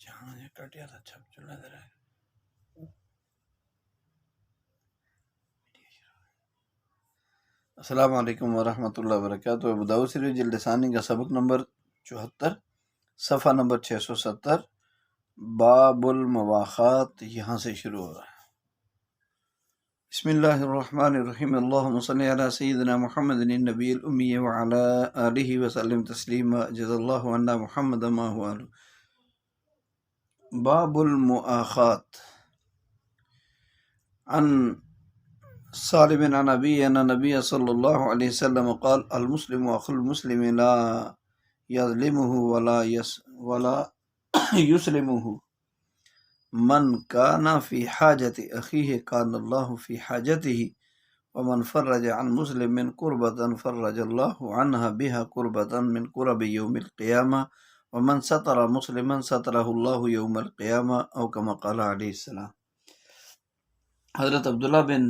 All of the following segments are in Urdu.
جہاں یہ کٹیا تھا چھپ چلا دے رہا ہے۔ السلام علیکم ورحمۃ اللہ وبرکاتہ۔ ابو داؤد شریف جلد ثانی کا سبق نمبر 74، صفحہ نمبر 670، باب المواخات، یہاں سے شروع ہو رہا ہے۔ بسم اللہ الرحمن الرحیم، اللہم صلی علی سیدنا محمد النبی الامی وعلی آلہ وسلم تسلیما، جزا اللہ عنا محمد ما هو آلہ۔ باب المؤاخات، عن سالم عن ابی ان نبی صلی اللہ علیہ وسلم قال المسلم اخو المسلم لا یظلمه ولا یسلمه، من کان فی حاجت اخیہ کان اللہ فی حاجته، ومن فرج عن مسلم کربۃ فرج اللہ عنها بها کربۃ من کرب یوم القیامہ، ومن ستر مسلما سترہ اللہ یوم القیامہ، او کما قال علیہ السلام۔ حضرت عبداللہ بن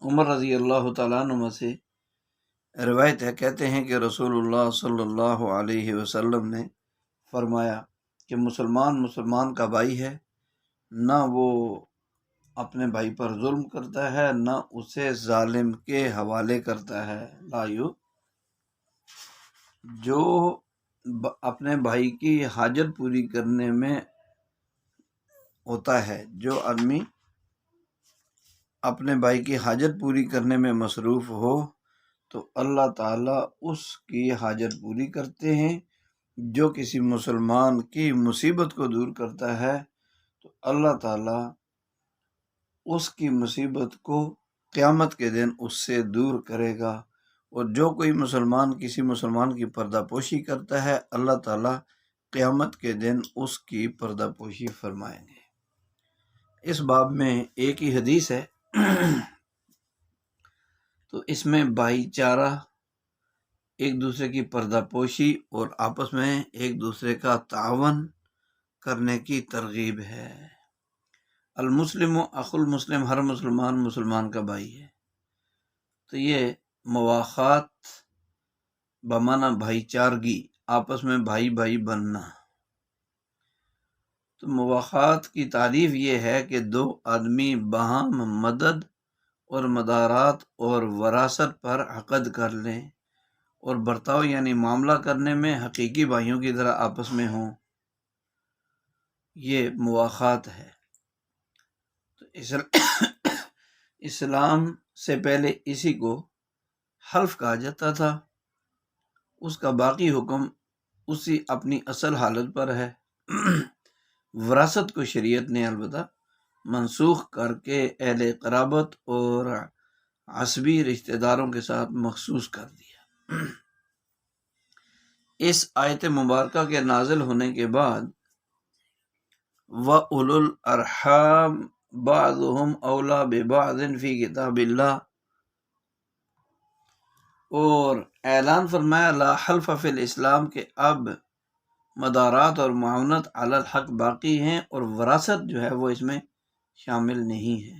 عمر رضی اللہ تعالیٰ عنہ سے روایت ہے، کہتے ہیں کہ رسول اللہ صلی اللہ علیہ وسلم نے فرمایا کہ مسلمان کا بھائی ہے، نہ وہ اپنے بھائی پر ظلم کرتا ہے، نہ اسے ظالم کے حوالے کرتا ہے۔ جو اپنے بھائی کی حاجت پوری کرنے میں ہوتا ہے، جو آدمی اپنے بھائی کی حاجت پوری کرنے میں مصروف ہو تو اللہ تعالیٰ اس کی حاجت پوری کرتے ہیں۔ جو کسی مسلمان کی مصیبت کو دور کرتا ہے تو اللہ تعالیٰ اس کی مصیبت کو قیامت کے دن اس سے دور کرے گا، اور جو کوئی مسلمان کسی مسلمان کی پردہ پوشی کرتا ہے اللہ تعالیٰ قیامت کے دن اس کی پردہ پوشی فرمائیں گے۔ اس باب میں ایک ہی حدیث ہے، تو اس میں بھائی چارہ، ایک دوسرے کی پردہ پوشی اور آپس میں ایک دوسرے کا تعاون کرنے کی ترغیب ہے۔ المسلم اخو المسلم، ہر مسلمان کا بھائی ہے۔ تو یہ مواخات بمعنی بھائی چارگی، آپس میں بھائی بننا۔ تو مواخات کی تعریف یہ ہے کہ دو آدمی باہم مدد اور مدارات اور وراثت پر عقد کر لیں اور برتاؤ یعنی معاملہ کرنے میں حقیقی بھائیوں کی طرح آپس میں ہوں، یہ مواخات ہے۔ تو اسلام سے پہلے اسی کو حلف کہا جاتا تھا، اس کا باقی حکم اسی اپنی اصل حالت پر ہے۔ وراثت کو شریعت نے البتہ منسوخ کر کے اہل قرابت اور عصبی رشتہ داروں کے ساتھ مخصوص کر دیا۔ اس آیت مبارکہ کے نازل ہونے کے بعد وَأُولُو الْأَرْحَامِ بَعْضُهُمْ أَوْلَىٰ بِبَعْضٍ فِي کتاب اللہ، اور اعلان فرمایا لا حلف فی الاسلام کہ اب مدارات اور معاونت علی الحق باقی ہیں اور وراثت جو ہے وہ اس میں شامل نہیں ہے۔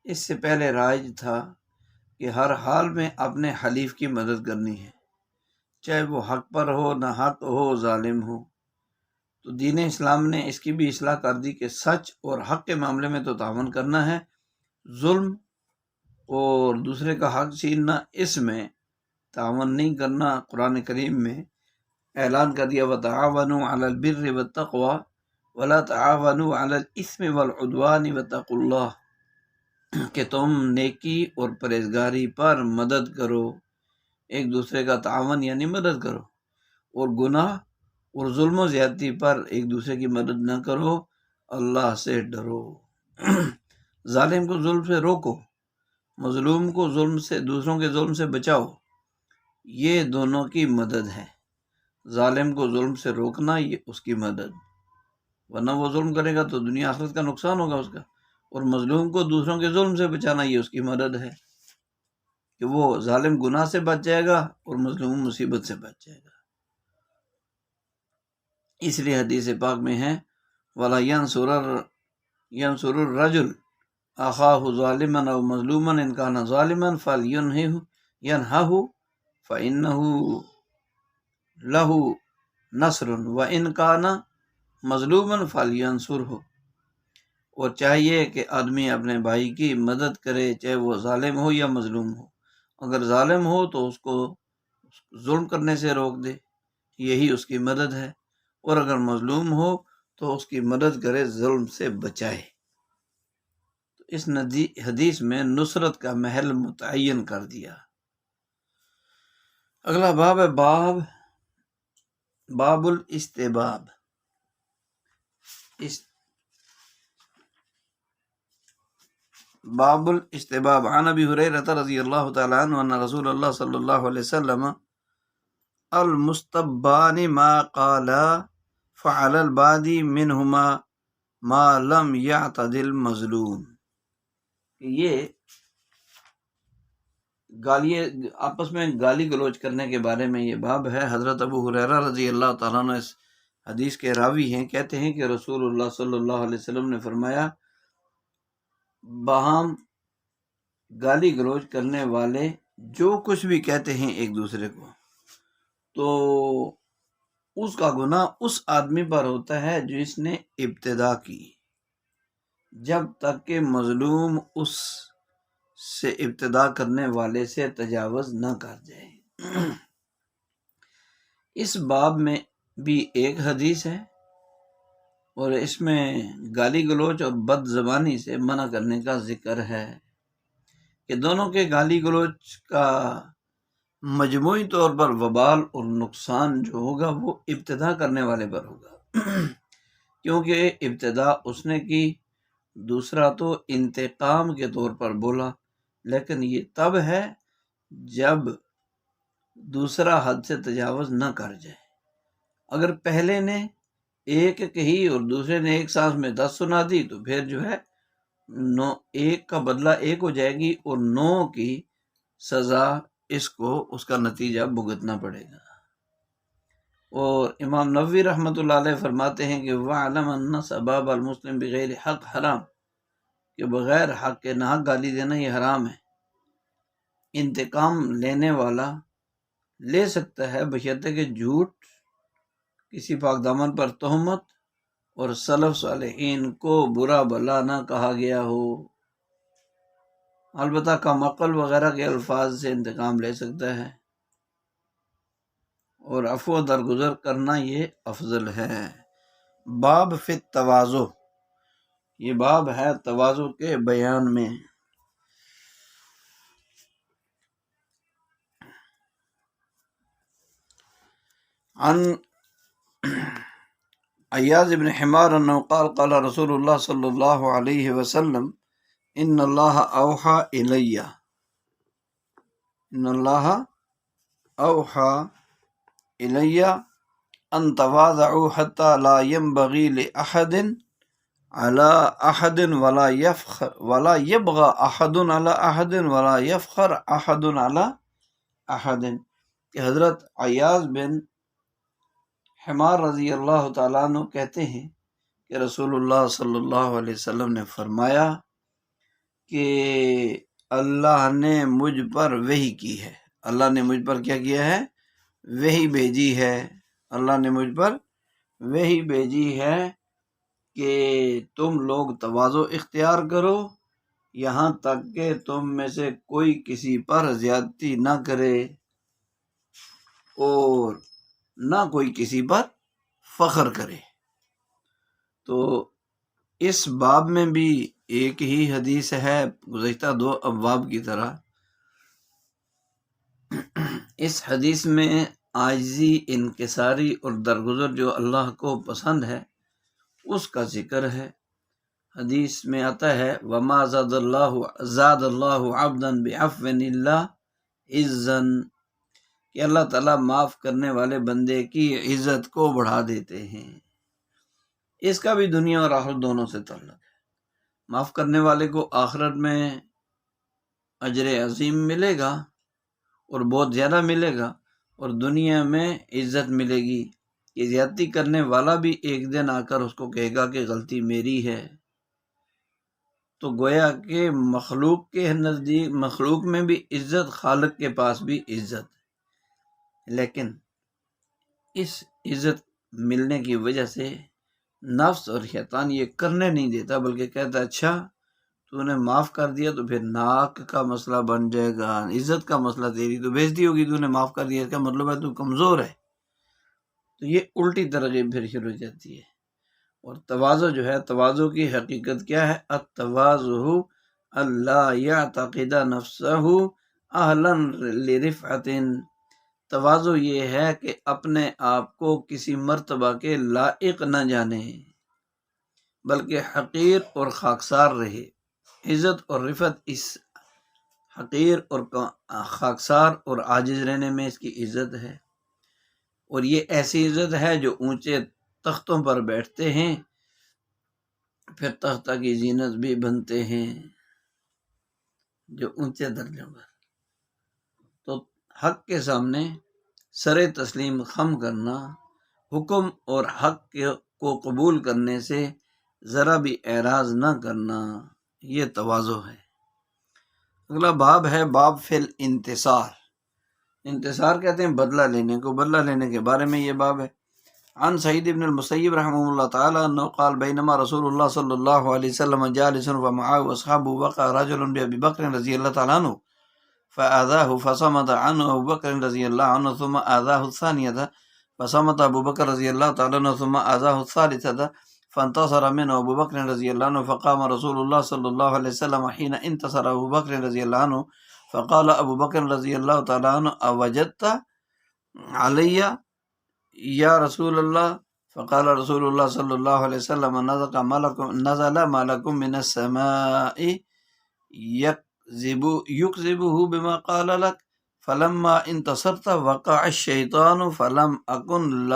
اس سے پہلے رائج تھا کہ ہر حال میں اپنے حلیف کی مدد کرنی ہے، چاہے وہ حق پر ہو، نہ حق ہو، ظالم ہو۔ تو دین اسلام نے اس کی بھی اصلاح کر دی کہ سچ اور حق کے معاملے میں تو تعاون کرنا ہے، ظلم اور دوسرے کا حق چھیننا اس میں تعاون نہیں کرنا۔ قرآن کریم میں اعلان کر دیا وَتَعَاوَنُوا عَلَى الْبِرِّ وَالتَّقْوَى وَلَا تَعَاوَنُوا عَلَى الْإِثْمِ وَالْعُدْوَانِ وَاتَّقُوا اللَّهَ، کہ تم نیکی اور پرہیزگاری پر مدد کرو، ایک دوسرے کا تعاون یعنی مدد کرو، اور گناہ اور ظلم و زیادتی پر ایک دوسرے کی مدد نہ کرو، اللہ سے ڈرو۔ ظالم کو ظلم سے روکو، مظلوم کو ظلم سے، دوسروں کے ظلم سے بچاؤ، یہ دونوں کی مدد ہے۔ ظالم کو ظلم سے روکنا یہ اس کی مدد، ورنہ وہ ظلم کرے گا تو دنیا آخرت کا نقصان ہوگا اس کا، اور مظلوم کو دوسروں کے ظلم سے بچانا یہ اس کی مدد ہے کہ وہ ظالم گناہ سے بچ جائے گا اور مظلوم مصیبت سے بچ جائے گا۔ اس لیے حدیث پاک میں ہے وَلَا يَنْصُرُ الرَّجُلُ أَخَاهُ ظَالِمًا أَوْ مَظْلُومًا إِنْ كَانَ ظَالِمًا فَلْيَنْهَهُ فَإِنَّهُ لَهُ نَصْرٌ وَإِنْ كَانَ مظلومن فلینصر ہو، اور چاہیے کہ آدمی اپنے بھائی کی مدد کرے، چاہے وہ ظالم ہو یا مظلوم ہو۔ اگر ظالم ہو تو اس کو ظلم کرنے سے روک دے، یہی اس کی مدد ہے، اور اگر مظلوم ہو تو اس کی مدد کرے، ظلم سے بچائے۔ تو اس حدیث میں نصرت کا محل متعین کر دیا۔ اگلا باب ہے باب الاستباب۔ باب الاستباب عن ابی ہریرہ رضی اللہ تعالی عنہ ان رسول اللہ صلی اللہ علیہ وسلم المستبان ما قال فعل البادی منہما ما لم یعتد المظلوم۔ یہ آپس میں گالی گلوچ کرنے کے بارے میں یہ باب ہے۔ حضرت ابو ہریرہ رضی اللہ تعالیٰ عنہ اس حدیث کے راوی ہیں، کہتے ہیں کہ رسول اللہ صلی اللہ علیہ وسلم نے فرمایا، باہم گالی گلوچ کرنے والے جو کچھ بھی کہتے ہیں ایک دوسرے کو، تو اس کا گناہ اس آدمی پر ہوتا ہے جو اس نے ابتدا کی، جب تک کہ مظلوم اس سے ابتدا کرنے والے سے تجاوز نہ کر جائے۔ اس باب میں بھی ایک حدیث ہے، اور اس میں گالی گلوچ اور بد زبانی سے منع کرنے کا ذکر ہے، کہ دونوں کے گالی گلوچ کا مجموعی طور پر وبال اور نقصان جو ہوگا وہ ابتدا کرنے والے پر ہوگا، کیونکہ ابتدا اس نے کی، دوسرا تو انتقام کے طور پر بولا، لیکن یہ تب ہے جب دوسرا حد سے تجاوز نہ کر جائے۔ اگر پہلے نے ایک کہی اور دوسرے نے ایک سانس میں 10 سنا دی، تو پھر جو ہے 1 کا بدلہ 1 ہو جائے گی، اور 9 کی سزا اس کا نتیجہ بھگتنا پڑے گا۔ اور امام نووی رحمۃ اللہ علیہ فرماتے ہیں کہ وَعْلَمْ أَنَّ سَبَابَ الْمُسْلِمِ بِغَيْرِ حق حرام، کہ بغیر حق کے ناحق گالی دینا یہ حرام ہے۔ انتقام لینے والا لے سکتا ہے بشرطے کہ جھوٹ، کسی پاک دامن پر تہمت، اور سلف صالحین کو برا بھلا نہ کہا گیا ہو۔ البتہ کم عقل وغیرہ کے الفاظ سے انتقام لے سکتا ہے، اور عفو درگزر کرنا یہ افضل ہے۔ باب فی التواضع، یہ باب ہے تواضع کے بیان میں۔ عن عیاض بن حمار انه قال قال رسول اللہ صلی اللہ علیہ وسلم ان اللہ اوحى الی، ان اللہ اوحى الی ان تواضعوا حتى لا ينبغي لأحد على احد ولا يبغى احد على احد ولا يفخر احد على احد، کہ حضرت عیاض بن حمار رضی اللہ تعالیٰ عنہ کہتے ہیں کہ رسول اللہ صلی اللہ علیہ وسلم نے فرمایا کہ اللہ نے مجھ پر وحی کی ہے، اللہ نے مجھ پر کیا کیا ہے؟ وحی بھیجی ہے۔ اللہ نے مجھ پر وحی بھیجی ہے کہ تم لوگ تواضع اختیار کرو، یہاں تک کہ تم میں سے کوئی کسی پر زیادتی نہ کرے، اور نہ کوئی کسی پر فخر کرے۔ تو اس باب میں بھی ایک ہی حدیث ہے گزشتہ 2 ابواب کی طرح۔ اس حدیث میں عاجزی، انکساری اور درگزر جو اللہ کو پسند ہے اس کا ذکر ہے۔ حدیث میں آتا ہے وما زاد اللہ عبدا بعفو الا عزا، کہ اللہ تعالیٰ معاف کرنے والے بندے کی عزت کو بڑھا دیتے ہیں۔ اس کا بھی دنیا اور آخرت دونوں سے تعلق ہے۔ معاف کرنے والے کو آخرت میں اجر عظیم ملے گا اور بہت زیادہ ملے گا، اور دنیا میں عزت ملے گی۔ یہ زیادتی کرنے والا بھی ایک دن آ کر اس کو کہے گا کہ غلطی میری ہے۔ تو گویا کہ مخلوق کے نزدیک، مخلوق میں بھی عزت، خالق کے پاس بھی عزت، لیکن اس عزت ملنے کی وجہ سے نفس اور شیطان یہ کرنے نہیں دیتا، بلکہ کہتا ہے اچھا تو نے معاف کر دیا تو پھر ناک کا مسئلہ بن جائے گا، عزت کا مسئلہ، تیری تو بےزتی ہوگی، تو نے معاف کر دیا، اس کا مطلب ہے تو کمزور ہے۔ تو یہ الٹی ترغیب پھر شروع ہو جاتی ہے۔ اور تواضع جو ہے، تواضع کی حقیقت کیا ہے؟ التواضع اللہ یعتقد نفسہ اہلا لرفعۃ، تواضع یہ ہے کہ اپنے آپ کو کسی مرتبہ کے لائق نہ جانے، بلکہ حقیر اور خاکسار رہے۔ عزت اور رفعت اس حقیر اور خاکسار اور عاجز رہنے میں اس کی عزت ہے، اور یہ ایسی عزت ہے جو اونچے تختوں پر بیٹھتے ہیں پھر تختہ کی زینت بھی بنتے ہیں، جو اونچے درجوں پر۔ تو حق کے سامنے سر تسلیم خم کرنا، حکم اور حق کو قبول کرنے سے ذرا بھی اعراض نہ کرنا، یہ تواضع ہے۔ اگلا باب ہے باب فی الانتصار، انتصار کہتے ہیں بدلہ لینے کو، بدلہ لینے کے بارے میں یہ باب ہے۔ عن سعید بن المسیب رحمہ اللہ تعالی انه قال بینما رسول اللہ صلی اللہ علیہ وسلم جالس ومعه اصحابه وقع رجل بأبي بکر رضی اللہ تعالی عنہ فآذاه فصمت عنه ابو بکر رضی اللہ عنہ ثم آذاه الثانیة فصمت ابو بکر رضی اللہ تعالی عنہ ثم آذاه الثالثة فانتصر منه ابو بکر رضی اللہ عنہ فقام رسول اللہ صلی اللہ علیہ وسلم حين انتصر ابو بکر رضی اللہ عنہ فقال ابو بکر رضی اللہ تعالی عنہ اوجدت علی یا رسول اللہ؟ فقال رسول اللہ صلی اللہ علیہ وسلم نزل ملک من السماء یکذبہ بما قال لك فلما انتصرت وقع الشیطان فلم اکن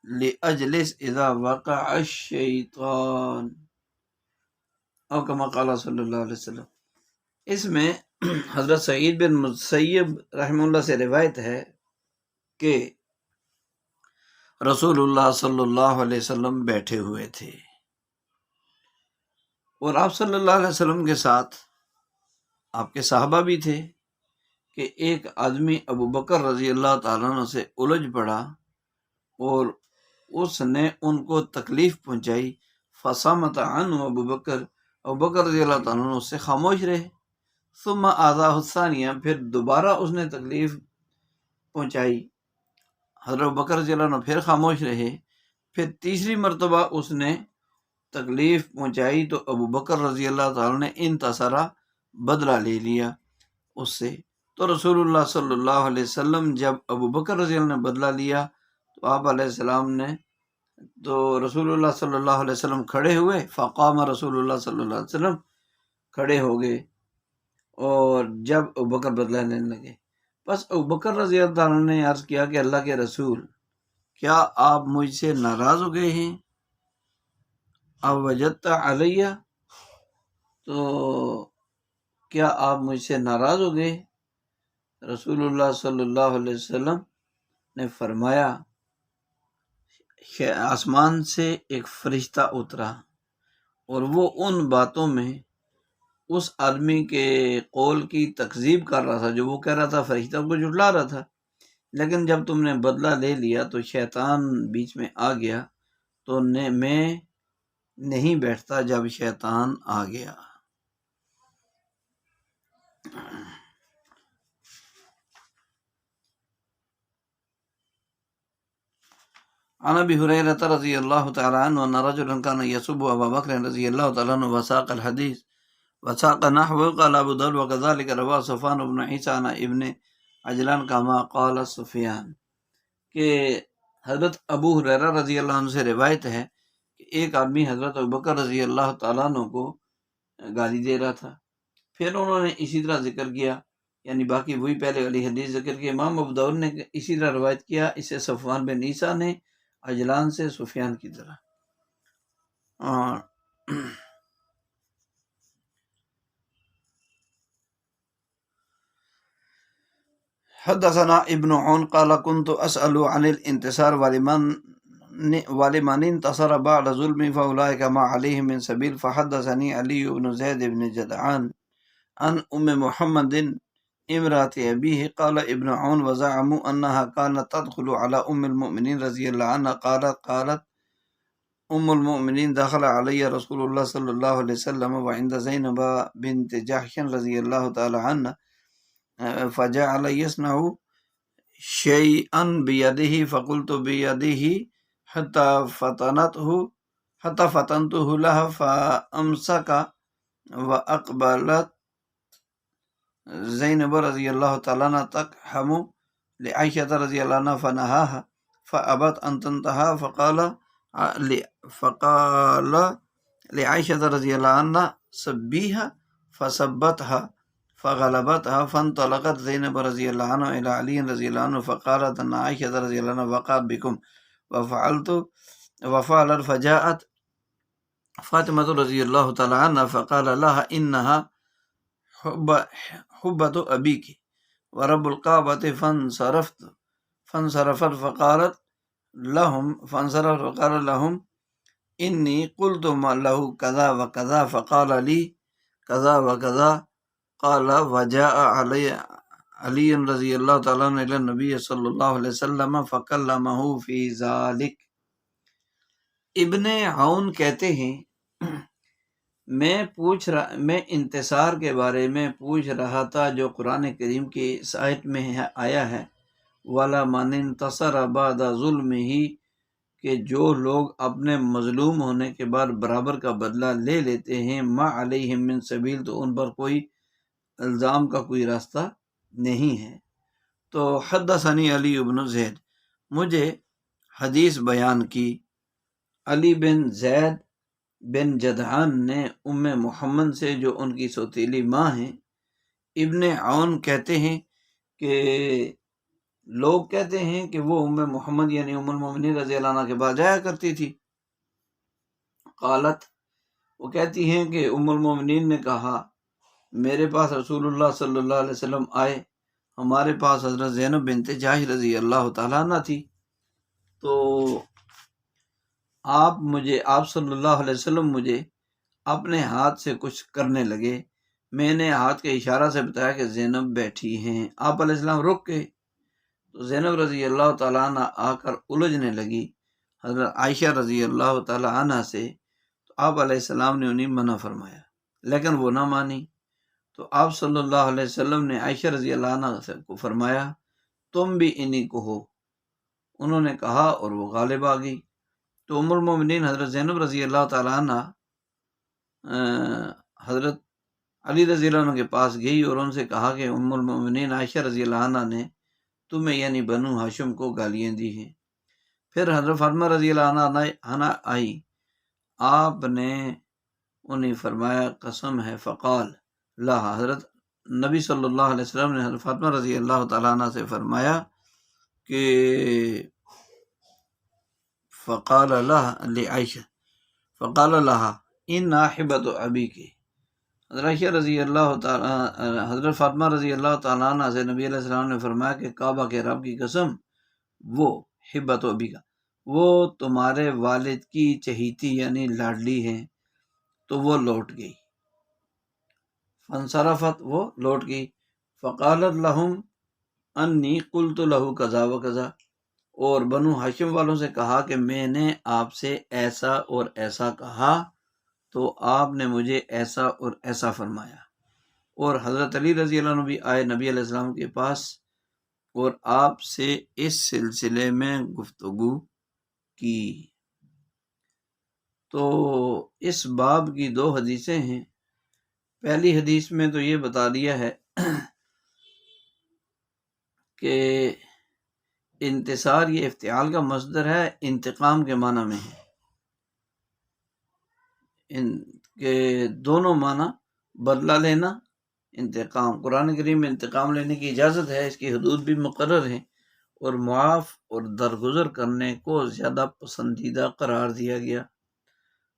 لأجلس اذا وقع الشیطان او کما قال صلی اللہ علیہ وسلم۔ اس میں حضرت سعید بن مسیب رحمہ اللہ سے روایت ہے کہ رسول اللہ صلی اللہ علیہ وسلم بیٹھے ہوئے تھے، اور آپ صلی اللہ علیہ وسلم کے ساتھ آپ کے صحابہ بھی تھے، کہ ایک آدمی ابو بکر رضی اللہ تعالیٰ عنہ سے الجھ پڑا اور اس نے ان کو تکلیف پہنچائی۔ فصمت عنہ ابو بکر رضی اللہ تعالیٰ عنہ اس سے خاموش رہے۔ ثم آذاہ الثانیہ، پھر دوبارہ اس نے تکلیف پہنچائی، حضرت بکر رضی اللہ عنہ پھر خاموش رہے، پھر تیسری مرتبہ اس نے تکلیف پہنچائی تو ابو بکر رضی اللہ تعالیٰ نے انتصارہ بدلہ لے لیا اس سے۔ تو رسول اللہ صلی اللہ علیہ وسلم جب ابو بکر رضی اللہ عنہ نے بدلہ لیا تو آپ علیہ السلام نے تو رسول اللہ صلی اللہ علیہ وسلم کھڑے ہوئے، فقام رسول اللہ صلی اللہ علیہ وسلم کھڑے ہو گئے، اور جب ابو بکر بدلہ لینے لگے، بس ابو بکر رضی اللہ عنہ نے عرض کیا کہ اللہ کے رسول، کیا آپ مجھ سے ناراض ہو گئے ہیں؟ اوجدت علیہ، تو کیا آپ مجھ سے ناراض ہو گئے؟ رسول اللہ صلی اللہ علیہ وسلم نے فرمایا، آسمان سے ایک فرشتہ اترا اور وہ ان باتوں میں اس آدمی کے قول کی تکذیب کر رہا تھا جو وہ کہہ رہا تھا، فرشتہ کو جھٹلا رہا تھا، لیکن جب تم نے بدلہ لے لیا تو شیطان بیچ میں آ گیا، تو میں نہیں بیٹھتا جب شیطان آ گیا۔ عن ابی ہریرہ رضی اللہ تعالی عنہ ان رجلا كان يسب ابا بکر رضی اللہ تعالی عنہ وساق الحدیث وساق نحو قال ابو داود وكذلك رواه سفيان بن عيسى عن ابن عجلان كما قال سفیان، کہ حضرت ابو ہریرہ رضی اللہ عنہ سے روایت ہے کہ ایک آدمی حضرت ابو بکر رضی اللہ تعالیٰ عنہ کو گالی دے رہا تھا، پھر انہوں نے اسی طرح ذکر کیا، یعنی باقی وہی پہلے والی حدیث ذکر کی۔ امام ابو داؤد نے اسی طرح روایت کیا، اسے صفوان بن عیسیٰ نے عجلان سے سفیان کی طرح۔ اور حدثنا ابن عون قال كنت اسأل عن الانتصار ولمن انتصر بعد ظلم فاولئك ما عليهم من سبيل، فحدثني علي بن زيد بن جدعان عن محمد امرأة أبيه قال ابن عون وزعموا أنها كانت تدخل على المؤمنين رضي الله عنها قالت ام المؤمنین دخل علی رسول اللہ صلی اللہ علیہ وسلم وعند زینب بنت جحش رضی اللہ تعالی عنہ فجعل يصنع شيئا بيده فقلت بيده حتى فتنته لها فأمسك وأقبلت زینب رضی اللہ تعالیٰ عنہ تقحم لعائشة رضی اللہ عنہ فنهاها فأبت أن تنتهى فقال لعائشة رضی اللہ عنہ سبیها فسبتها فغلبتها فانطلقت زینب رضی اللہ عنہ إلى علی رضی اللہ عنہ فقالت أن عائشة رضی اللہ عنہ وقعت بكم وفعلت فجاءت فاطمة رضی اللہ تعالی عنہ فقال لها إنها حبة أبيك ورب الكعبة فانصرفت فقالت لهم إني قلت له كذا وكذا فقال لي كذا وكذا قال وجاء علي رضي الله تعالى عنه إلى النبي صلى الله عليه وسلم فكلمه في ذلك۔ ابن عون کہتے ہیں میں انتصار کے بارے میں پوچھ رہا تھا جو قرآن کریم کی اس آیت میں آیا ہے وَلَا مَنِ انتصر بعد ظُلْمِهِ، کہ جو لوگ اپنے مظلوم ہونے کے بعد برابر کا بدلہ لے لیتے ہیں مَا عَلَيْهِم مِّن سبیل، تو ان پر کوئی الزام کا کوئی راستہ نہیں ہے۔ تو حدثنی علی بن زید، مجھے حدیث بیان کی علی بن زید بن جدعان نے ام محمد سے جو ان کی سوتیلی ماں ہیں۔ ابن عون کہتے ہیں کہ لوگ کہتے ہیں کہ وہ ام محمد یعنی ام المؤمنین رضی اللہ عنہ کے پاس جایا کرتی تھی۔ قالت، وہ کہتی ہیں کہ ام المؤمنین نے کہا میرے پاس رسول اللہ صلی اللہ علیہ وسلم آئے، ہمارے پاس حضرت زینب بنت جحش رضی اللہ تعالیٰ عنہ تھی، تو آپ صلی اللہ علیہ وسلم مجھے اپنے ہاتھ سے کچھ کرنے لگے، میں نے ہاتھ کے اشارہ سے بتایا کہ زینب بیٹھی ہیں، آپ علیہ السلام رک گئے، تو زینب رضی اللہ تعالیٰ عنہ آ کر الجھنے لگی حضرت عائشہ رضی اللہ تعالیٰ عنہ سے، تو آپ علیہ السلام نے انہیں منع فرمایا، لیکن وہ نہ مانی، تو آپ صلی اللہ علیہ وسلم نے عائشہ رضی اللہ عنہ سے کو فرمایا تم بھی انہی کو ہو، انہوں نے کہا اور وہ غالب آ گئی۔ تو ام المومنین حضرت زینب رضی اللہ تعالیٰ عنہ حضرت علی رضی اللہ عنہ کے پاس گئی اور ان سے کہا کہ ام المومنین عائشہ رضی اللہ عنہ نے تمہیں یعنی بنو ہاشم کو گالیاں دی ہیں۔ پھر حضرت فاطمہ رضی اللہ عنہ آئی، آپ نے انہیں فرمایا قسم ہے، فقال لا، حضرت نبی صلی اللہ علیہ وسلم نے حضرت فاطمہ رضی اللہ تعالیٰ عنہ سے فرمایا کہ فقال لعائشہ فقال لها ان حبۃ ابیک، حضرت فاطمہ رضی اللہ تعالیٰ عنہ سے نبی علیہ السلام نے فرمایا کہ کعبہ کے رب کی قسم، وہ حبۃ ابیک، وہ تمہارے والد کی چہیتی یعنی لاڈلی ہیں، تو وہ لوٹ گئی، فانصرفت، وہ لوٹ گئی، فقالت لهم انی قلت له کذا وکذا، اور بنو ہاشم والوں سے کہا کہ میں نے آپ سے ایسا اور ایسا کہا، تو آپ نے مجھے ایسا اور ایسا فرمایا۔ اور حضرت علی رضی اللہ عنہ بھی آئے نبی علیہ السلام کے پاس اور آپ سے اس سلسلے میں گفتگو کی۔ تو اس باب کی 2 حدیثیں ہیں۔ پہلی حدیث میں تو یہ بتا دیا ہے کہ انتصار یہ افتعال کا مصدر ہے، انتقام کے معنی میں ہے، ان کے دونوں معنی بدلہ لینا، انتقام۔ قرآن کریم میں انتقام لینے کی اجازت ہے، اس کی حدود بھی مقرر ہیں، اور معاف اور درگزر کرنے کو زیادہ پسندیدہ قرار دیا گیا۔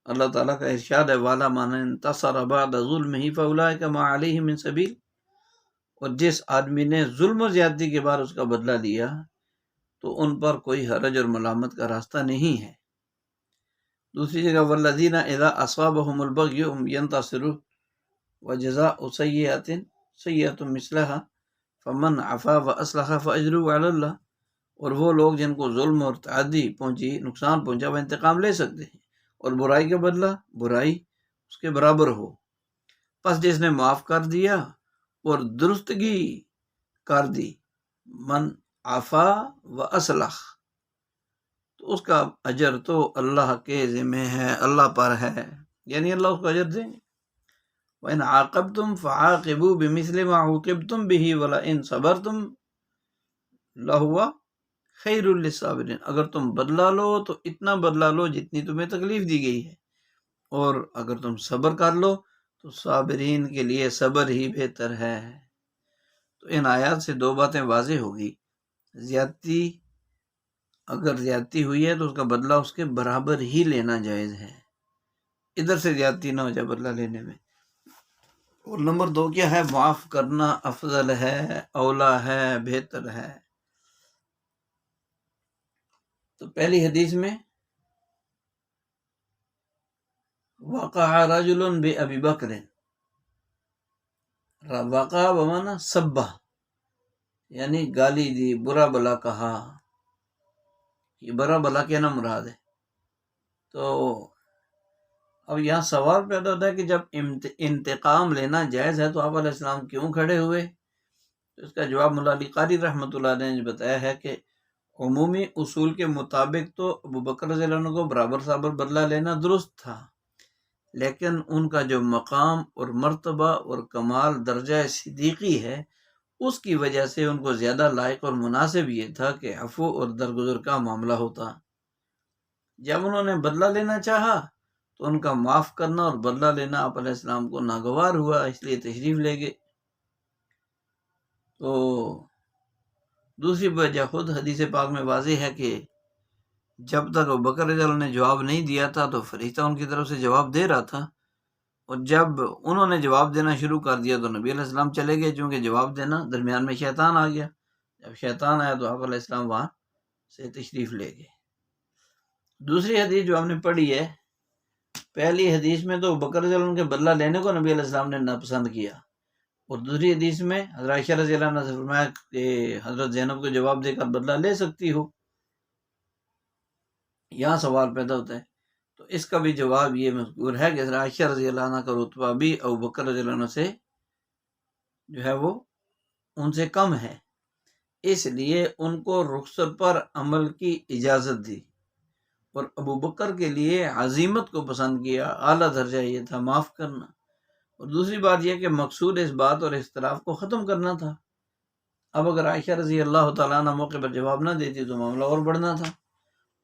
اللہ تعالیٰ کا ارشاد ہے وَلَا مَنِ انتصر بعد ظُلْمِهِ فَأُولَٰئِكَ مَا عَلَيْهِم مِّن سَبِيلٍ، اور جس آدمی نے ظلم و زیادتی کے بعد اس کا بدلہ لیا تو ان پر کوئی حرج اور ملامت کا راستہ نہیں ہے۔ دوسری جگہ وَالَّذِينَ إِذَا أَصَابَهُمُ الْبَغْيُ هُمْ يَنتَصِرُونَ وَجَزَاءُ سَيِّئَةٍ سَيِّئَةٌ مِثْلَهَا فَمَنْ عَفَا وَأَصْلَحَ فَأَجْرُهُ عَلَى اللَّهِ، اور وہ لوگ جن کو ظلم اور تعدی پہنچی، نقصان پہنچا، وہ انتقام لے سکتے ہیں، اور برائی کا بدلہ برائی اس کے برابر ہو۔ پس جس نے معاف کر دیا اور درستگی کر دی، من عفا و اصلح، تو اس کا اجر تو اللہ کے ذمہ ہے، اللہ پر ہے، یعنی اللہ اس کو اجر دیں گے۔ وَإِنْ عَاقَبْتُمْ فَعَاقِبُوا بِمِثْلِ مَا عُوقِبْتُمْ بِهِ وَلَئِنْ صَبَرْتُمْ لَهُوَ خَيْرٌ لِلصَّابِرِينَ، اگر تم بدلہ لو تو اتنا بدلہ لو جتنی تمہیں تکلیف دی گئی ہے، اور اگر تم صبر کر لو تو صابرین کے لیے صبر ہی بہتر ہے۔ تو ان آیات سے دو باتیں واضح ہوگی، زیادتی اگر زیادتی ہوئی ہے تو اس کا بدلہ اس کے برابر ہی لینا جائز ہے، ادھر سے زیادتی نہ ہو جائے بدلہ لینے میں۔ اور نمبر دو کیا ہے؟ معاف کرنا افضل ہے، اولا ہے، بہتر ہے۔ تو پہلی حدیث میں وقع رجل بأبی بکر، وقع بمعنی سبہ، یعنی گالی دی، برا بلا کہا۔ یہ برا بلا کہنا مراد ہے۔ تو اب یہاں سوال پیدا ہوتا ہے کہ جب انتقام لینا جائز ہے تو آپ علیہ السلام کیوں کھڑے ہوئے؟ تو اس کا جواب مولا علی قاری رحمۃ اللہ علیہ نے بتایا ہے کہ عمومی اصول کے مطابق تو ابوبکر رضی اللہ عنہ کو برابر صبر بدلہ لینا درست تھا، لیکن ان کا جو مقام اور مرتبہ اور کمال درجہ صدیقی ہے، اس کی وجہ سے ان کو زیادہ لائق اور مناسب یہ تھا کہ عفو اور درگزر کا معاملہ ہوتا۔ جب انہوں نے بدلہ لینا چاہا تو ان کا معاف کرنا اور بدلہ لینا آپ علیہ السلام کو ناگوار ہوا، اس لیے تشریف لے گئے۔ تو دوسری وجہ خود حدیث پاک میں واضح ہے کہ جب تک ابوبکر رضی اللہ عنہ نے جواب نہیں دیا تھا تو فرشتہ ان کی طرف سے جواب دے رہا تھا، اور جب انہوں نے جواب دینا شروع کر دیا تو نبی علیہ السلام چلے گئے، چونکہ جواب دینا درمیان میں شیطان آ گیا۔ جب شیطان آیا تو آپ علیہ السلام وہاں سے تشریف لے گئے۔ دوسری حدیث جو ہم نے پڑھی ہے، پہلی حدیث میں تو ابوبکر رضی اللہ عنہ کے بدلہ لینے کو نبی علیہ السلام نے ناپسند کیا، اور دوسری حدیث میں حضرت عائشہ رضی اللہ عنہ سے فرمایا کہ حضرت زینب کو جواب دے کر بدلہ لے سکتی ہو۔ یہاں سوال پیدا ہوتا ہے، تو اس کا بھی جواب یہ مذکور ہے کہ حضرت عائشہ رضی اللہ عنہ کا رتبہ بھی ابوبکر رضی اللہ عنہ سے جو ہے وہ ان سے کم ہے، اس لیے ان کو رخصت پر عمل کی اجازت دی، اور ابوبکر کے لیے عزیمت کو پسند کیا، اعلیٰ درجہ یہ تھا معاف کرنا۔ اور دوسری بات یہ کہ مقصود اس بات اور اختلاف کو ختم کرنا تھا۔ اب اگر عائشہ رضی اللہ تعالیٰ عنہ موقع پر جواب نہ دیتی تو معاملہ اور بڑھنا تھا،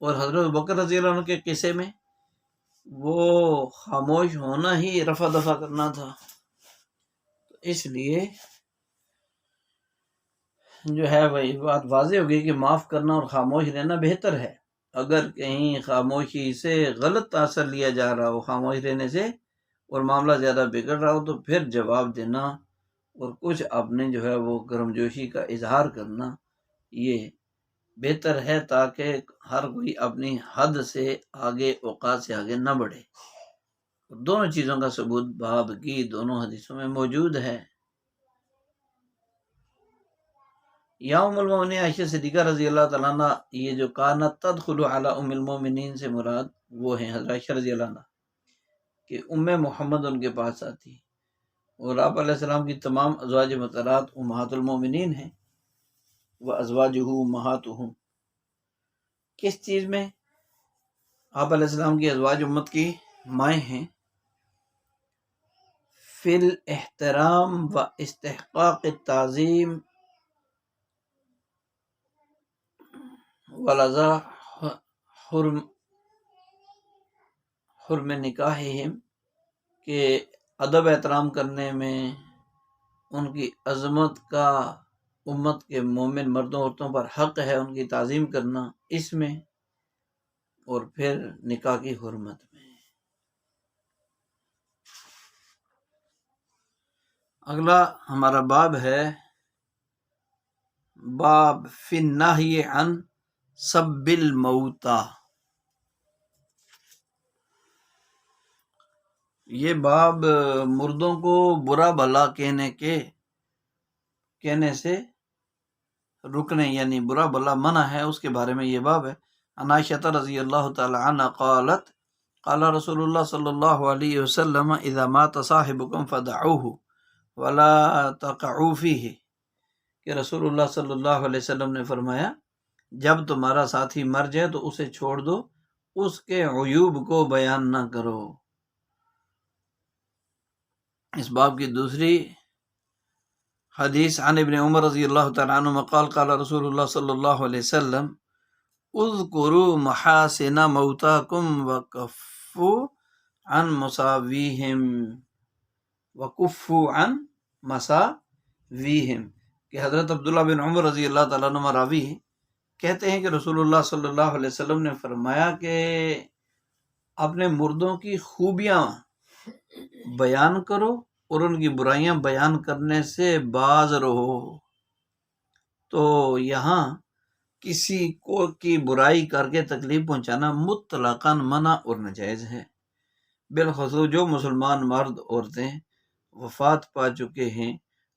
اور حضرت ابوبکر رضی اللہ عنہ کے قصے میں وہ خاموش ہونا ہی رفع دفع کرنا تھا۔ تو اس لیے جو ہے وہی بات واضح ہوگی کہ معاف کرنا اور خاموش رہنا بہتر ہے۔ اگر کہیں خاموشی سے غلط تاثر لیا جا رہا ہو خاموش رہنے سے، اور معاملہ زیادہ بگڑ رہا ہو، تو پھر جواب دینا اور کچھ اپنے جو ہے وہ گرمجوشی کا اظہار کرنا یہ بہتر ہے، تاکہ ہر کوئی اپنی حد سے آگے، اوقات سے آگے نہ بڑھے۔ دونوں چیزوں کا ثبوت باب کی دونوں حدیثوں میں موجود ہے۔ یا ام المومنین عائشہ صدیقہ رضی اللہ تعالیٰ عنہ، یہ جو کانت تدخل علی ام المومنین سے مراد وہ ہیں حضرت عائشہ رضی اللہ عنہ، کہ ام محمد ان کے پاس آتی، اور آپ علیہ السلام کی تمام ازواج مطہرات امہات المومنین ہیں، وازواجہ امہاتہم۔ کس چیز میں؟ آپ علیہ السلام کی ازواج امت کی مائیں ہیں، فی الاحترام و استحقاق التعظیم ولذا حرم نکاحہم، کہ ادب احترام کرنے میں ان کی عظمت کا امت کے مومن مردوں عورتوں پر حق ہے، ان کی تعظیم کرنا اس میں، اور پھر نکاح کی حرمت میں۔ اگلا ہمارا باب ہے باب فی النہی عن سب الموتى۔ یہ باب مردوں کو برا بھلا کہنے سے رکنے، یعنی برا بھلا منع ہے، اس کے بارے میں یہ باب ہے۔ عن عائشہ رضی اللہ تعالی عنہ قالت قال رسول اللہ صلی اللہ علیہ وسلم اذا مات صاحبکم فدعوه ولا تقعوا فیہ، کہ رسول اللہ صلی اللہ علیہ وسلم نے فرمایا جب تمہارا ساتھی مر جائے تو اسے چھوڑ دو، اس کے عیوب کو بیان نہ کرو۔ اس باب کی دوسری حدیث عن ابن عمر رضی اللہ تعالیٰ عنہ قال قال رسول اللہ صلی اللہ علیہ وسلم اذکروا محاسن موتاکم وکفوا عن مساویہم کہ حضرت عبداللہ بن عمر رضی اللہ تعالیٰ عنہ راوی کہتے ہیں کہ رسول اللہ صلی اللہ علیہ وسلم نے فرمایا کہ اپنے مردوں کی خوبیاں بیان کرو اور ان کی برائیاں بیان کرنے سے باز رہو۔ تو یہاں کسی کو کی برائی کر کے تکلیف پہنچانا مطلقاً منع اور ناجائز ہے، بالخصوص جو مسلمان مرد عورتیں وفات پا چکے ہیں،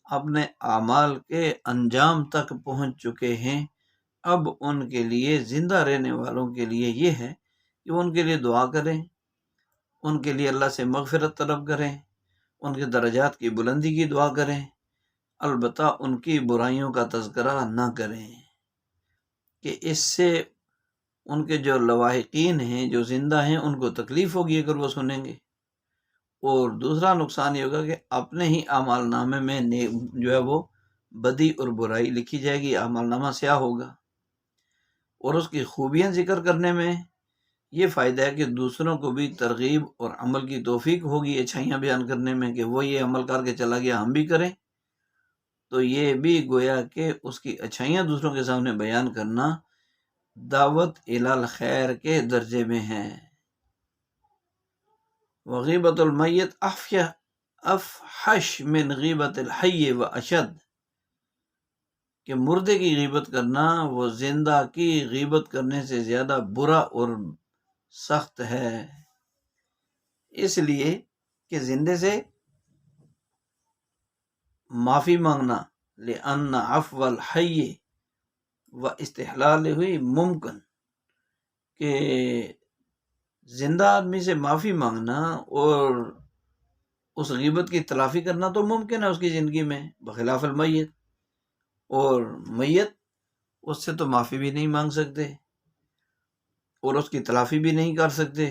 اپنے اعمال کے انجام تک پہنچ چکے ہیں۔ اب ان کے لیے، زندہ رہنے والوں کے لیے یہ ہے کہ ان کے لیے دعا کریں، ان کے لیے اللہ سے مغفرت طلب کریں، ان کے درجات کی بلندی کی دعا کریں، البتہ ان کی برائیوں کا تذکرہ نہ کریں، کہ اس سے ان کے جو لواحقین ہیں، جو زندہ ہیں، ان کو تکلیف ہوگی اگر وہ سنیں گے، اور دوسرا نقصان یہ ہوگا کہ اپنے ہی اعمال نامے میں جو ہے وہ بدی اور برائی لکھی جائے گی، اعمال نامہ سیاہ ہوگا۔ اور اس کی خوبیاں ذکر کرنے میں یہ فائدہ ہے کہ دوسروں کو بھی ترغیب اور عمل کی توفیق ہوگی اچھائیاں بیان کرنے میں، کہ وہ یہ عمل کر کے چلا گیا، ہم بھی کریں، تو یہ بھی گویا کہ اس کی اچھائیاں دوسروں کے سامنے بیان کرنا دعوت الی الخیر کے درجے میں ہے۔ وغیبت المیت افحش من غیبت الحی و اشد، کہ مردے کی غیبت کرنا وہ زندہ کی غیبت کرنے سے زیادہ برا اور سخت ہے، اس لیے کہ زندے سے معافی مانگنا لأن عفو الحی و استحلال ہوئی ممکن، کہ زندہ آدمی سے معافی مانگنا اور اس غیبت کی تلافی کرنا تو ممکن ہے اس کی زندگی میں، بخلاف المیت، اور میت اس سے تو معافی بھی نہیں مانگ سکتے اور اس کی تلافی بھی نہیں کر سکتے۔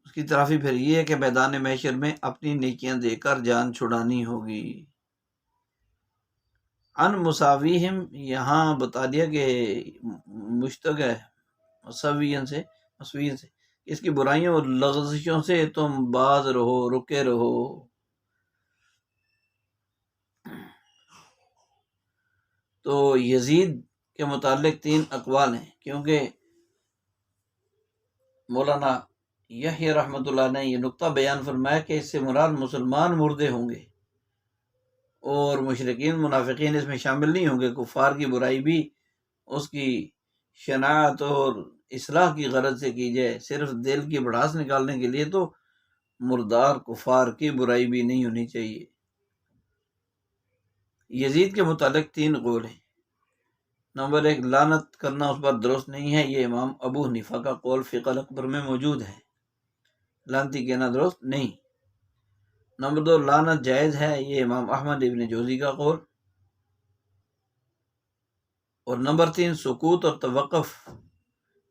اس کی تلافی پھر یہ ہے کہ میدان محشر میں اپنی نیکیاں دے کر جان چھڑانی ہوگی۔ ان مساویہم یہاں بتا دیا کہ مشتق ہے مساوین سے، اس کی برائیوں اور لغزشوں سے تم باز رہو، رکے رہو۔ تو یزید کے متعلق 3 اقوال ہیں، کیونکہ مولانا یحییٰ رحمۃ اللہ نے یہ نقطہ بیان فرمایا کہ اس سے مراد مسلمان مردے ہوں گے اور مشرکین منافقین اس میں شامل نہیں ہوں گے۔ کفار کی برائی بھی اس کی شناعت اور اصلاح کی غرض سے کی جائے، صرف دل کی بڑاس نکالنے کے لیے تو مردار کفار کی برائی بھی نہیں ہونی چاہیے۔ یزید کے متعلق 3 قول ہیں۔ نمبر 1، لعنت کرنا اس پر درست نہیں ہے، یہ امام ابو حنیفہ کا قول فقہ الاکبر میں موجود ہے، لعنتی کہنا درست نہیں۔ نمبر 2، لعنت جائز ہے، یہ امام احمد ابن جوزی کا قول۔ اور نمبر 3، سکوت اور توقف،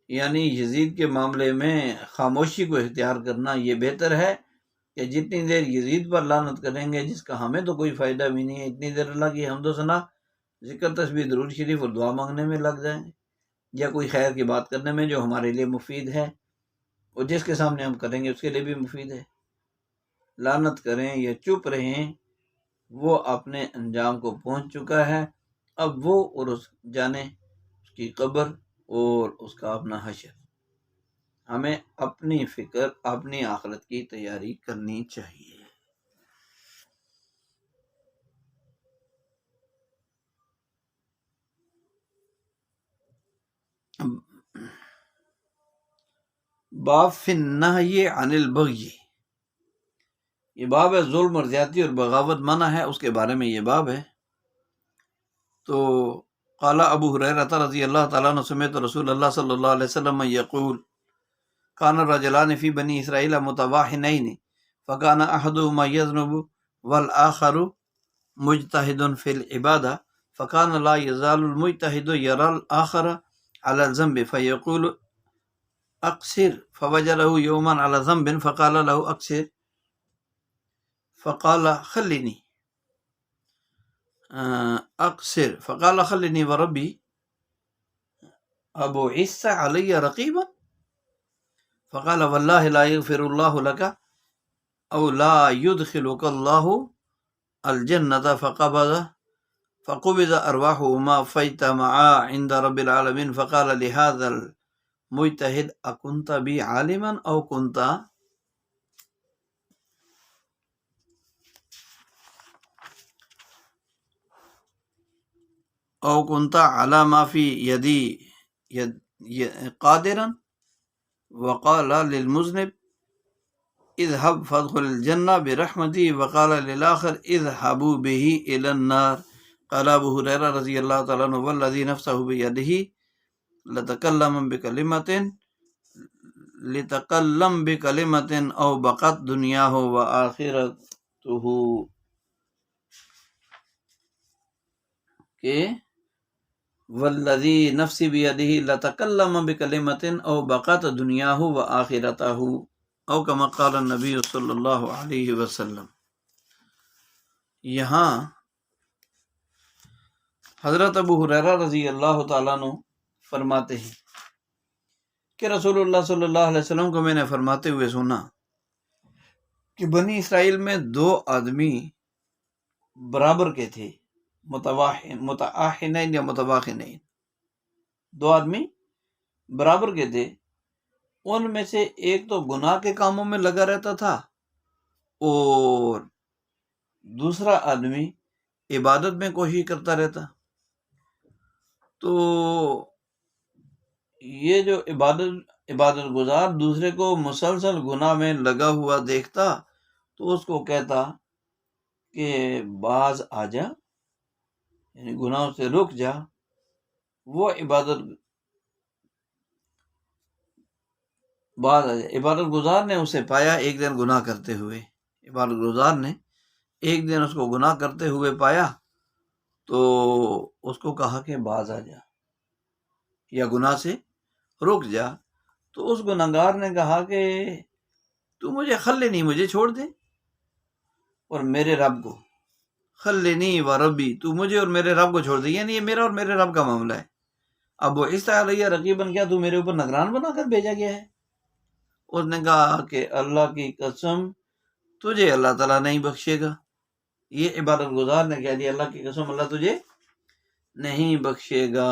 یعنی یزید کے معاملے میں خاموشی کو اختیار کرنا یہ بہتر ہے کہ جتنی دیر یزید پر لعنت کریں گے جس کا ہمیں تو کوئی فائدہ بھی نہیں ہے، اتنی دیر اللہ کی حمد و ثنا، ذکر تسبیح درود شریف اور دعا مانگنے میں لگ جائیں، یا کوئی خیر کی بات کرنے میں جو ہمارے لیے مفید ہے اور جس کے سامنے ہم کریں گے اس کے لیے بھی مفید ہے۔ لعنت کریں یا چپ رہیں، وہ اپنے انجام کو پہنچ چکا ہے، اب وہ اور اس جانے اس کی قبر اور اس کا اپنا حشر۔ ہمیں اپنی فکر، اپنی آخرت کی تیاری کرنی چاہیے۔ باب فی النہی عن البغی، یہ باب ہے ظلم اور زیادتی اور بغاوت منع ہے، اس کے بارے میں یہ باب ہے۔ تو قال ابو ہریرہ رضی اللہ تعالیٰ عنہ سمعت رسول اللہ صلی اللہ علیہ وسلم یقول، کان الرجلان فی بنی اسرائیل متواحنین فکان احدہما یذنب والآخر مجتہد فی العبادہ فکان لا یزال المجتہد یری الآخر علی الذنب فیقول اقصر فوجده یوما علی ذنب فقال له اقصر فقال خلنی اقصر فقال خلنی وربی ابو عیسی علی رقیبا فقال واللہ لا یغفر اللہ لک او لا يدخلك اللہ الجنة فقبض ارواحهما فاجتمعا عند رب العالمین فقال لهذا المجتہد اکنت بی عالما او کنت على ما في يدي قادرا وقال للمذنب اذهب فادخل الجنة برحمتي وقال للآخر اذهبوا به إلى النار. قال ابو ہریرہ رضی اللہ تعالیٰ عنہ والذی نفسہ بیدہ لتکلم بکلمۃ او بقت دنیاہ وآخرتہ، کہ والذی نفسی بیدہ لتکلم بکلمۃ او بقت دنیاہ وآخرتہ او کما قال النبی صلی اللہ علیہ وسلم. یہاں حضرت ابو ہریرہ رضی اللہ تعالیٰ عنہ فرماتے ہیں کہ رسول اللہ صلی اللہ علیہ وسلم کو میں نے فرماتے ہوئے سنا کہ بنی اسرائیل میں دو آدمی برابر کے تھے، متآحنین یا متواخنین، دو آدمی برابر کے تھے. ان میں سے ایک تو گناہ کے کاموں میں لگا رہتا تھا اور دوسرا آدمی عبادت میں کوشش کرتا رہتا. تو یہ جو عبادت گزار دوسرے کو مسلسل گناہ میں لگا ہوا دیکھتا تو اس کو کہتا کہ باز آ جا، یعنی گناہوں سے رک جا. وہ عبادت گزار نے اسے پایا ایک دن گناہ کرتے ہوئے، عبادت گزار نے ایک دن اس کو گناہ کرتے ہوئے پایا تو اس کو کہا کہ باز آ جا یا گناہ سے رک جا. تو اس گناہگار نے کہا کہ تو مجھے خلنی، مجھے چھوڑ دے، اور میرے رب کو، خلنی و ربی، تو مجھے اور میرے رب کو چھوڑ دے، یعنی یہ میرا اور میرے رب کا معاملہ ہے. ابو عیسی علیہ رقیباً، کیا تو میرے اوپر نگران بنا کر بھیجا گیا ہے؟ اس نے کہا کہ اللہ کی قسم تجھے اللہ تعالیٰ نہیں بخشے گا. یہ عبادت گزار نے کہہ دیا اللہ کی قسم اللہ تجھے نہیں بخشے گا،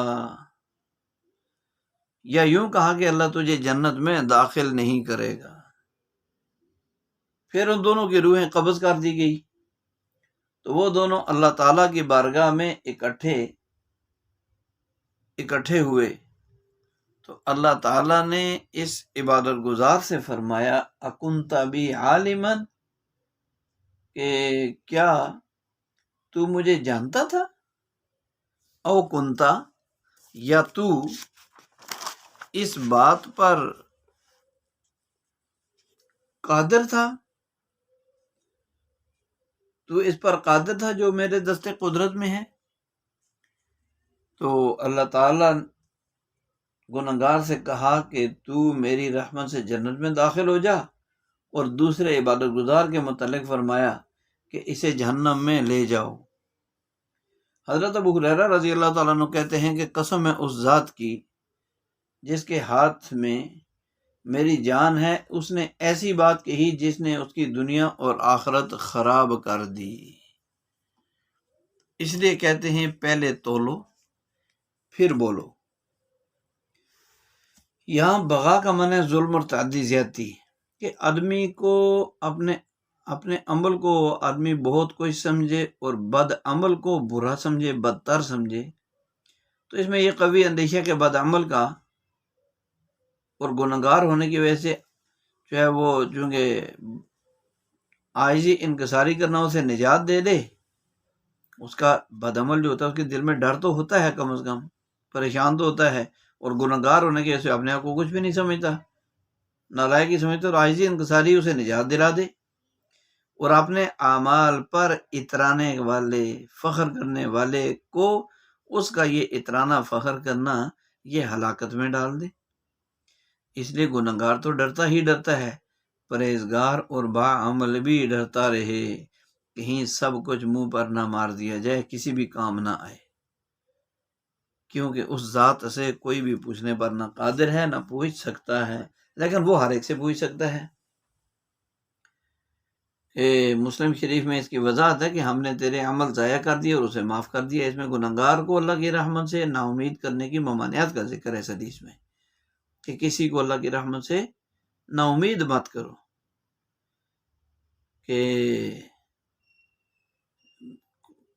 یا یوں کہا کہ اللہ تجھے جنت میں داخل نہیں کرے گا. پھر ان دونوں کی روحیں قبض کر دی گئی تو وہ دونوں اللہ تعالیٰ کی بارگاہ میں اکٹھے ہوئے. تو اللہ تعالیٰ نے اس عبادت گزار سے فرمایا اکنت بی عالما، کہ کیا تو مجھے جانتا تھا، او کنتا، یا تو اس بات پر قادر تھا، تو اس پر قادر تھا جو میرے دست قدرت میں ہے. تو اللہ تعالیٰ گنہگار سے کہا کہ تو میری رحمت سے جنت میں داخل ہو جا، اور دوسرے عبادت گزار کے متعلق فرمایا کہ اسے جہنم میں لے جاؤ. حضرت ابو ہریرہ رضی اللہ تعالیٰ عنہ کہتے ہیں کہ قسم ہے اس ذات کی جس کے ہاتھ میں میری جان ہے، اس نے ایسی بات کہی جس نے اس کی دنیا اور آخرت خراب کر دی. اس لیے کہتے ہیں پہلے تولو پھر بولو. یہاں بغا کا معنی ہے ظلم اور تعدی زیادتی، کہ آدمی کو اپنے عمل کو آدمی بہت کچھ سمجھے اور بد عمل کو برا سمجھے، بدتر سمجھے. تو اس میں یہ قوی اندیشہ کہ بد عمل کا اور گنہگار ہونے کی وجہ سے جو ہے وہ چونکہ عاجزی انکساری کرنا اسے نجات دے دے، اس کا بد عمل جو ہوتا ہے اس کے دل میں ڈر تو ہوتا ہے، کم از کم پریشان تو ہوتا ہے، اور گنہگار ہونے کی وجہ سے اپنے آپ کو کچھ بھی نہیں سمجھتا. نالائکی سمجھتے اور عاجزی انکساری اسے نجات دلا دے، اور اپنے اعمال پر اترانے والے، فخر کرنے والے کو اس کا یہ اترانا فخر کرنا یہ ہلاکت میں ڈال دے۔ اس لیے گنہگار تو ڈرتا ہی ڈرتا ہے، پرہیزگار اور باعمل بھی ڈرتا رہے، کہیں سب کچھ منہ پر نہ مار دیا جائے، کسی بھی کام نہ آئے، کیونکہ اس ذات سے کوئی بھی پوچھنے پر نہ قادر ہے نہ پوچھ سکتا ہے، لیکن وہ ہر ایک سے پوچھ سکتا ہے۔ مسلم شریف میں اس کی وضاحت ہے کہ ہم نے تیرے عمل ضائع کر دیے اور اسے معاف کر دیا۔ اس میں گنہگار کو اللہ کی رحمت سے نا امید کرنے کی ممانعت کا ذکر ہے اس حدیث میں، کہ کسی کو اللہ کی رحمت سے نا امید مت کرو، کہ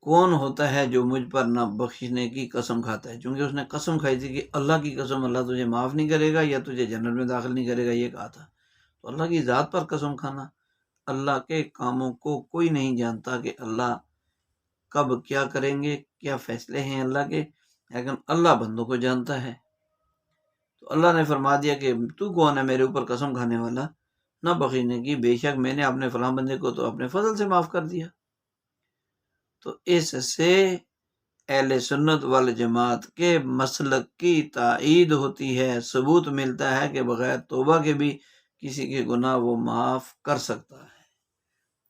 کون ہوتا ہے جو مجھ پر نہ بخشنے کی قسم کھاتا ہے، چونکہ اس نے قسم کھائی تھی کہ اللہ کی قسم اللہ تجھے معاف نہیں کرے گا یا تجھے جنت میں داخل نہیں کرے گا، یہ کہا تھا۔ تو اللہ کی ذات پر قسم کھانا، اللہ کے کاموں کو کوئی نہیں جانتا کہ اللہ کب کیا کریں گے، کیا فیصلے ہیں اللہ کے، لیکن اللہ بندوں کو جانتا ہے۔ تو اللہ نے فرما دیا کہ تو کون ہے میرے اوپر قسم کھانے والا نہ بخشنے کی، بے شک میں نے اپنے فلاں بندے کو تو اپنے فضل سے معاف کر دیا۔ تو اس سے اہل سنت والجماعت کے مسلک کی تائید ہوتی ہے، ثبوت ملتا ہے کہ بغیر توبہ کے بھی کسی کے گناہ وہ معاف کر سکتا ہے۔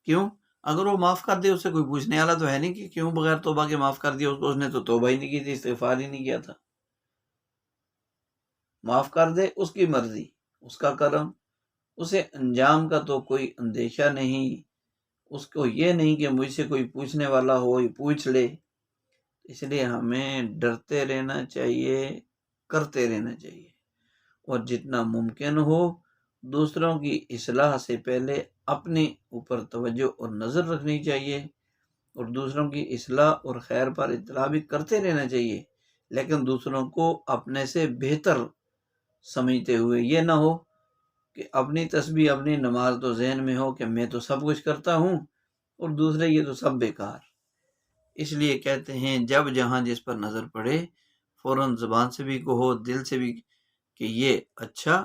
کیوں؟ اگر وہ معاف کر دے، اس سے کوئی پوچھنے والا تو ہے نہیں کہ کیوں بغیر توبہ کے معاف کر دیا، اس نے تو توبہ ہی نہیں کی تھی، استغفار ہی نہیں کیا تھا۔ معاف کر دے، اس کی مرضی، اس کا کرم، اسے انجام کا تو کوئی اندیشہ نہیں، اس کو یہ نہیں کہ مجھ سے کوئی پوچھنے والا ہو پوچھ لے۔ اس لیے ہمیں ڈرتے رہنا چاہیے، کرتے رہنا چاہیے، اور جتنا ممکن ہو دوسروں کی اصلاح سے پہلے اپنے اوپر توجہ اور نظر رکھنی چاہیے، اور دوسروں کی اصلاح اور خیر پر اطلاع بھی کرتے رہنا چاہیے، لیکن دوسروں کو اپنے سے بہتر سمجھتے ہوئے یہ نہ ہو کہ اپنی تسبیح اپنی نماز تو ذہن میں ہو کہ میں تو سب کچھ کرتا ہوں اور دوسرے یہ تو سب بیکار۔ اس لیے کہتے ہیں جب جہاں جس پر نظر پڑے فوراً زبان سے بھی کہو، دل سے بھی، کہ یہ اچھا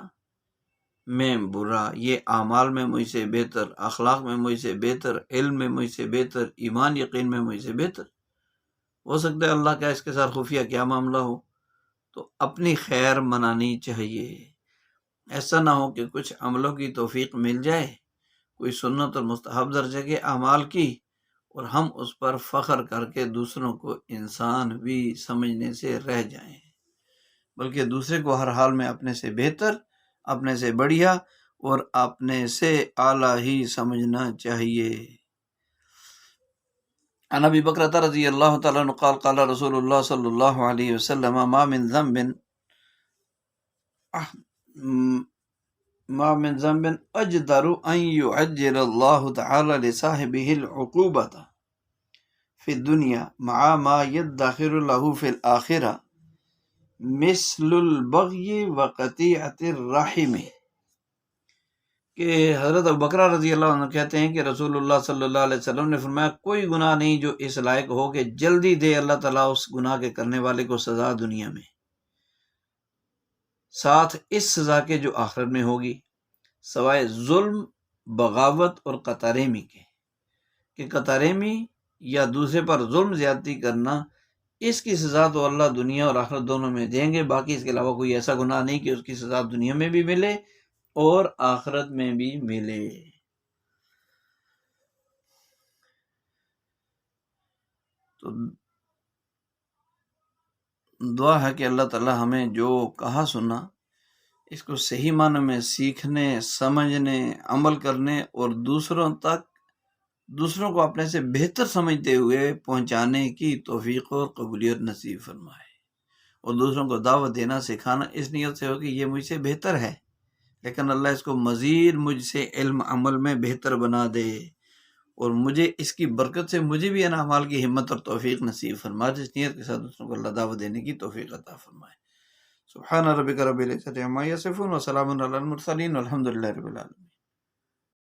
میں برا، یہ اعمال میں مجھ سے بہتر، اخلاق میں مجھ سے بہتر، علم میں مجھ سے بہتر، ایمان یقین میں مجھ سے بہتر۔ ہو سکتا ہے اللہ کا اس کے ساتھ خفیہ کیا معاملہ ہو، تو اپنی خیر منانی چاہیے۔ ایسا نہ ہو کہ کچھ عملوں کی توفیق مل جائے، کوئی سنت اور مستحب درجے کے اعمال کی، اور ہم اس پر فخر کر کے دوسروں کو انسان بھی سمجھنے سے رہ جائیں، بلکہ دوسرے کو ہر حال میں اپنے سے بہتر، اپنے سے بڑھیا اور اپنے سے اعلیٰ ہی سمجھنا چاہیے۔ عن ابی بکرۃ رضی اللہ تعالیٰ عنہ قال قال رسول اللہ صلی اللہ علیہ وسلم ما من ذنب اجدر ان يعجل اللہ تعالی لصاحبہ العقوبۃ فی الدنیا مع ما يدخر له فی الآخرہ مثل البغی وقطیعۃ الرحم، کہ حضرت ابوبکر رضی اللہ عنہ کہتے ہیں کہ رسول اللہ صلی اللہ علیہ وسلم نے فرمایا کوئی گناہ نہیں جو اس لائق ہو کہ جلدی دے اللہ تعالیٰ اس گناہ کے کرنے والے کو سزا دنیا میں، ساتھ اس سزا کے جو آخرت میں ہوگی، سوائے ظلم، بغاوت اور قطاریمی کے، کہ قطاریمی یا دوسرے پر ظلم زیادتی کرنا، اس کی سزا تو اللہ دنیا اور آخرت دونوں میں دیں گے، باقی اس کے علاوہ کوئی ایسا گناہ نہیں کہ اس کی سزا دنیا میں بھی ملے اور آخرت میں بھی ملے۔ تو دعا ہے کہ اللہ تعالی ہمیں جو کہا سنا اس کو صحیح معنی میں سیکھنے، سمجھنے، عمل کرنے اور دوسروں کو اپنے سے بہتر سمجھتے ہوئے پہنچانے کی توفیق اور قبولیت نصیب فرمائے، اور دوسروں کو دعوت دینا سکھانا اس نیت سے ہو کہ یہ مجھ سے بہتر ہے، لیکن اللہ اس کو مزید مجھ سے علم عمل میں بہتر بنا دے، اور مجھے اس کی برکت سے مجھے بھی ان اعمال کی ہمت اور توفیق نصیب فرمائے، جس نیت کے ساتھ دوسروں کو اللہ دعوت دینے کی توفیق عطا فرمائے۔ سبحان ربک رب العزۃ عما یصفون وسلام علی المرسلین والحمد للہ رب العالمین۔